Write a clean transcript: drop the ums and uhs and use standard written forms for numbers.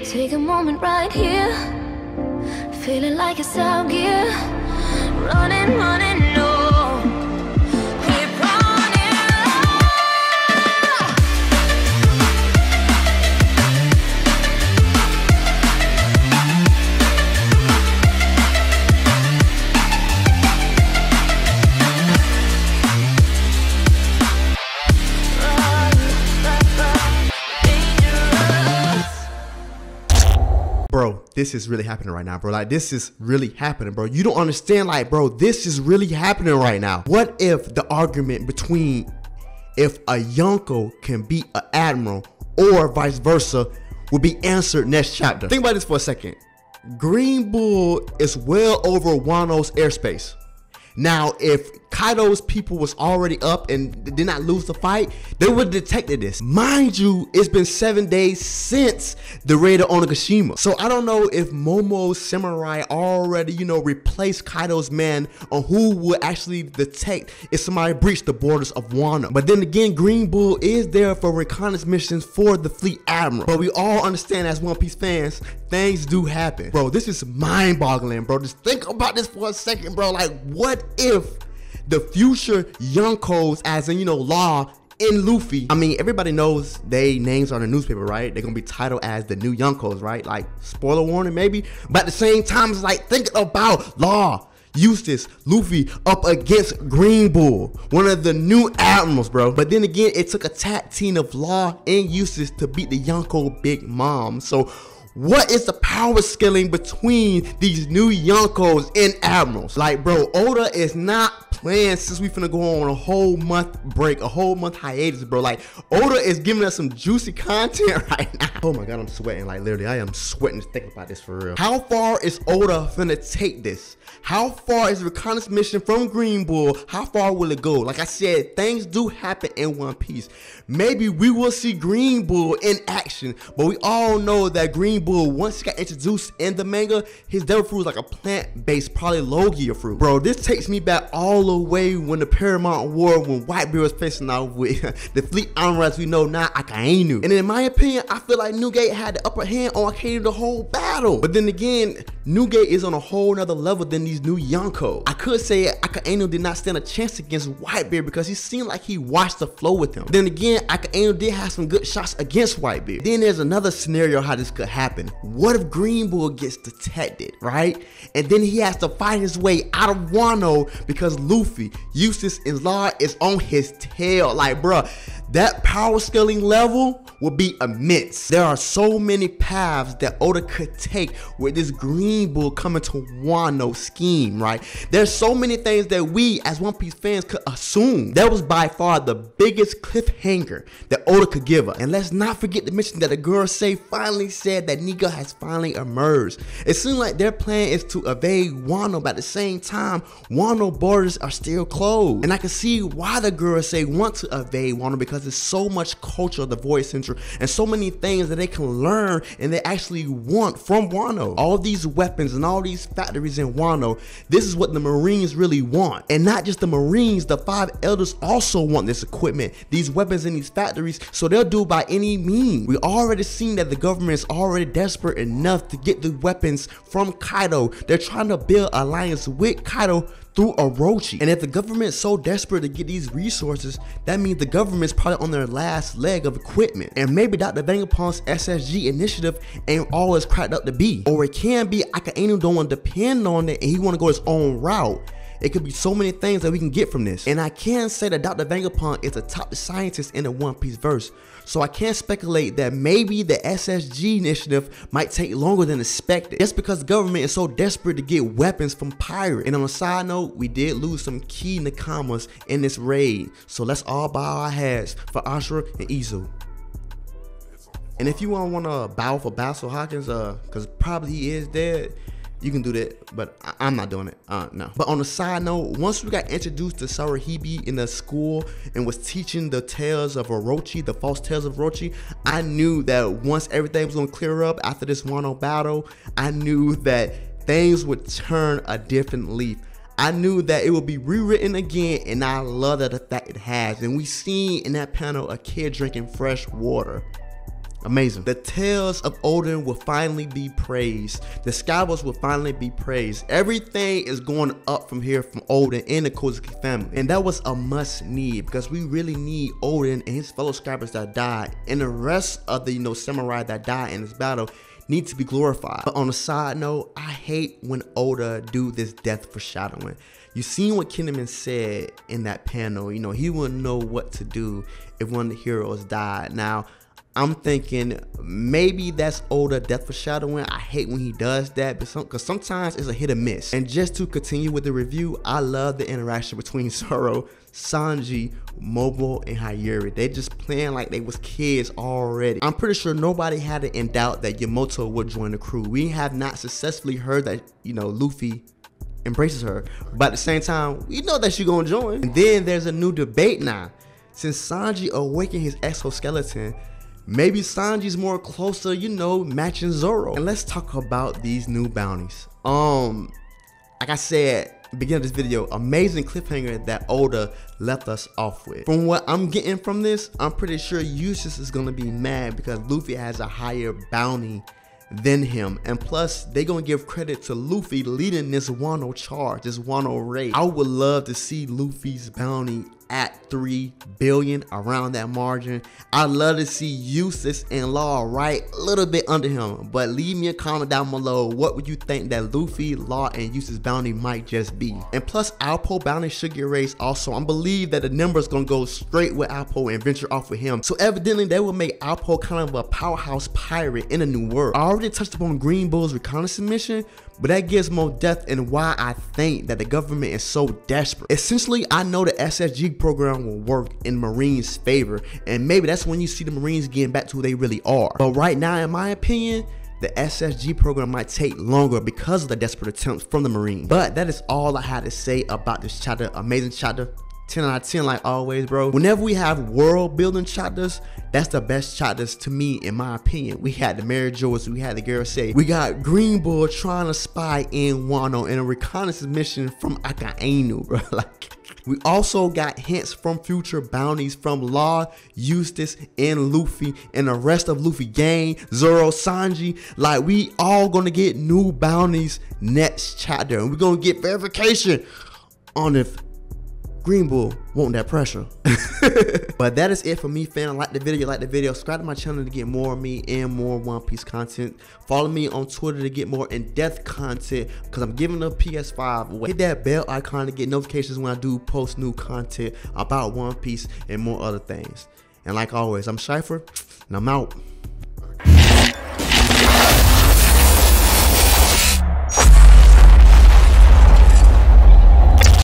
Take a moment right here, feeling like it's out gear. Running, running, no. Keep running Bro, this is really happening right now, bro. Like, this is really happening, bro. You don't understand, like, bro, this is really happening right now. What if the argument between if a Yonko can beat an admiral or vice versa will be answered next chapter? Think about this for a second. Green Bull is well over Wano's airspace. Now, if Kaido's people was already up and did not lose the fight, they would have detected this. Mind you, it's been 7 days since the raid on Onigashima. So I don't know if Momo's samurai already, replaced Kaido's man on who would actually detect if somebody breached the borders of Wano. But then again, Green Bull is there for reconnaissance missions for the fleet admiral. But we all understand as One Piece fans, things do happen. Bro, this is mind-boggling, bro. Just think about this for a second, bro. Like, what if the future Yonkos, as in, Law and Luffy, I mean, everybody knows they names are in the newspaper, right? They're gonna be titled as the new Yonkos, right? Like, spoiler warning, maybe. But at the same time, it's like, think about Law, Eustace, Luffy up against Green Bull, one of the new admirals, bro. But then again, it took a tag team of Law and Eustace to beat the Yonko Big Mom. So what is the power scaling between these new Yonkos and admirals? Like, bro, Oda is not playing since we finna go on a whole month break, a whole month hiatus, bro. Like, Oda is giving us some juicy content right now. Oh my God, I'm sweating. Like, literally, I am sweating to think about this for real. How far is Oda finna take this? How far is the reconnaissance mission from Green Bull? How far will it go? Like I said, things do happen in One Piece. Maybe we will see Green Bull in action, but we all know that Green Bull, once he got introduced in the manga, his devil fruit is like a plant-based, probably Logia fruit. Bro, this takes me back all the way when the Paramount War, when Whitebeard was facing off with the fleet armor as we know now, Akainu. And in my opinion, I feel like Newgate had the upper hand on Akainu the whole battle. But then again, Newgate is on a whole nother level than these new Yonko. I could say Akainu did not stand a chance against Whitebeard because he seemed like he watched the flow with him. Then again, Akainu did have some good shots against Whitebeard. Then there's another scenario how this could happen. What if Green Bull gets detected, right? And then he has to fight his way out of Wano because Luffy, Eustace, and Law is on his tail. Like, bruh, that power scaling level will be immense. There are so many paths that Oda could take with this Green Bull coming to Wano scheme, right? There's so many things that we as One Piece fans could assume. That was by far the biggest cliffhanger that Oda could give us. And let's not forget to mention that the girl finally said that Nika has finally emerged. It seems like their plan is to evade Wano, but at the same time, Wano borders are still closed. And I can see why the girls want to evade Wano, because there's so much culture of the Void Central and so many things that they can learn and they actually want from Wano. All these weapons and all these factories in Wano, this is what the Marines really want. And not just the Marines, the 5 elders also want this equipment, these weapons in these factories, so they'll do by any means. We already seen that the government is already desperate enough to get the weapons from Kaido. They're trying to build alliance with Kaido through Orochi. And if the government is so desperate to get these resources, that means the government's probably on their last leg of equipment. And maybe Dr. Vengapont's SSG initiative ain't all it's cracked up to be. Or it can be Akainu don't want to depend on it and he want to go his own route. It could be so many things that we can get from this. And I can say that Dr. Vegapunk is the top scientist in the One Piece verse. So I can speculate that maybe the SSG initiative might take longer than expected. Just because the government is so desperate to get weapons from pirates. And on a side note, we did lose some key Nakamas in this raid. So let's all bow our heads for Ashura and Izu. And if you want to bow for Basil Hawkins, because probably he is dead, you can do that, but I'm not doing it. No. But on a side note, once we got introduced to Sarahibi in the school and was teaching the tales of Orochi, the false tales of Orochi, I knew that once everything was gonna clear up after this Wano battle, I knew that things would turn a different leaf. I knew that it would be rewritten again, and I love that the fact it has. And we seen in that panel a kid drinking fresh water. Amazing. The tales of Oden will finally be praised. The Scalpers will finally be praised. Everything is going up from here from Oden and the Kozuki family. And that was a must need, because we really need Oden and his fellow Scalpers that died, and the rest of the samurai that died in this battle need to be glorified. But on a side note, I hate when Oda do this death foreshadowing. You seen what Kinemon said in that panel. He wouldn't know what to do if one of the heroes died. Now, I'm thinking maybe that's Oda death foreshadowing. I hate when he does that, because sometimes it's a hit or miss. And just to continue with the review, I love the interaction between Zoro, Sanji, Momo, and Hayuri. They just playing like they was kids already. I'm pretty sure nobody had it in doubt that Yamato would join the crew. We have not successfully heard that, Luffy embraces her, but at the same time, we know that she's gonna join. And then there's a new debate now. Since Sanji awakened his exoskeleton, maybe Sanji's more closer, matching Zoro. And let's talk about these new bounties. Like I said, beginning of this video, amazing cliffhanger that Oda left us off with. From what I'm getting from this, I'm pretty sure Eustace is gonna be mad because Luffy has a higher bounty than him, and plus they gonna give credit to Luffy leading this Wano charge, this Wano raid. I would love to see Luffy's bounty at 3 billion, around that margin. I'd love to see Eustace and Law right a little bit under him, but leave me a comment down below. What would you think that Luffy, Law, and Eustace bounty might just be? And plus, Alpo bounty should get raised also. I believe that the number's gonna go straight with Alpo and venture off with him, so evidently they will make Alpo kind of a powerhouse pirate in a new world. I already touched upon Green Bull's reconnaissance mission, but that gives more depth in why I think that the government is so desperate. Essentially, I know the SSG program will work in Marines' favor, and maybe that's when you see the Marines getting back to who they really are. But right now, in my opinion, the SSG program might take longer because of the desperate attempts from the Marines. But that is all I had to say about this chapter. Amazing chapter. 10 out of 10 like always, bro. Whenever we have world building chapters, that's the best chapters to me, in my opinion. We had the Mary Joyce, we had the Garrusei, we got Green Bull trying to spy in Wano in a reconnaissance mission from Akainu, bro. Like, we also got hints from future bounties from Law, Eustace, and Luffy, and the rest of Luffy gang, Zoro, Sanji. Like, we all gonna get new bounties next chapter, and we're gonna get verification on if Green Bull want that pressure. But that is it for me, fam. Like the video, subscribe to my channel to get more of me and more One Piece content. Follow me on Twitter to get more in-depth content, because I'm giving the PS5 away. Hit that bell icon to get notifications when I do post new content about One Piece and more other things. And like always, I'm Cypher, and I'm out.